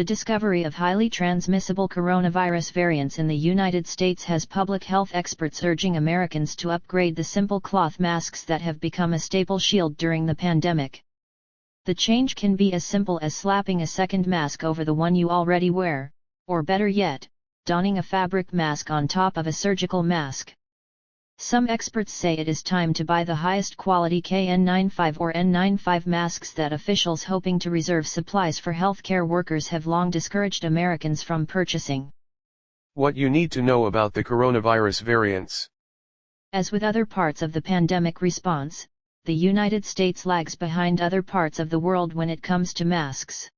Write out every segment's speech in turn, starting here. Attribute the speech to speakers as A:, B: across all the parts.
A: The discovery of highly transmissible coronavirus variants in the United States has public health experts urging Americans to upgrade the simple cloth masks that have become a staple shield during the pandemic. The change can be as simple as slapping a second mask over the one you already wear, or better yet, donning a fabric mask on top of a surgical mask. Some experts say it is time to buy the highest quality KN95 or N95 masks that officials hoping to reserve supplies for healthcare workers have long discouraged Americans from purchasing.
B: What you need to know about the coronavirus variants.
A: As with other parts of the pandemic response, the United States lags behind other parts of the world when it comes to masks.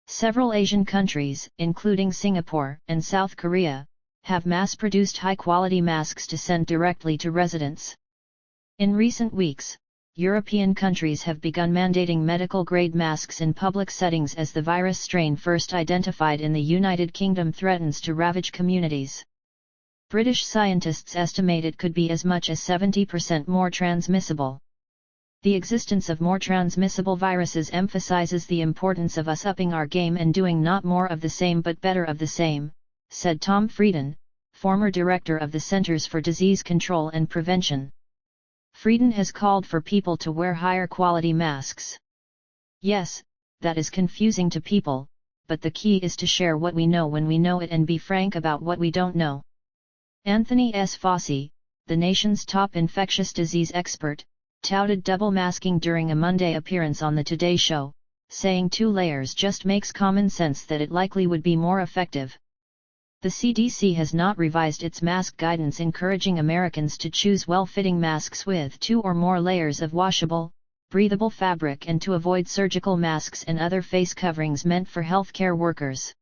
A: Several Asian countries, including Singapore and South Korea, have mass-produced high-quality masks to send directly to residents. In recent weeks, European countries have begun mandating medical-grade masks in public settings as the virus strain first identified in the United Kingdom threatens to ravage communities. British scientists estimate it could be as much as 70% more transmissible. The existence of more transmissible viruses emphasizes the importance of us upping our game and doing not more of the same but better of the same, said Tom Frieden, former director of the Centers for Disease Control and Prevention. Frieden has called for people to wear higher quality masks. Yes, that is confusing to people, but the key is to share what we know when we know it and be frank about what we don't know. Anthony S. Fauci, the nation's top infectious disease expert, touted double masking during a Monday appearance on the Today Show, saying 2 layers just makes common sense that it likely would be more effective. The CDC has not revised its mask guidance encouraging Americans to choose well-fitting masks with 2 or more layers of washable, breathable fabric and to avoid surgical masks and other face coverings meant for healthcare workers.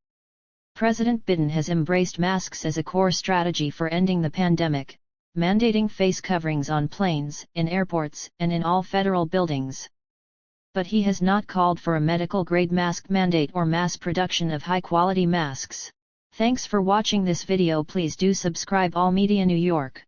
A: President Biden has embraced masks as a core strategy for ending the pandemic, mandating face coverings on planes, in airports, and in all federal buildings. But he has not called for a medical-grade mask mandate or mass production of high-quality masks. Thanks for watching this video. Please do subscribe All Media New York.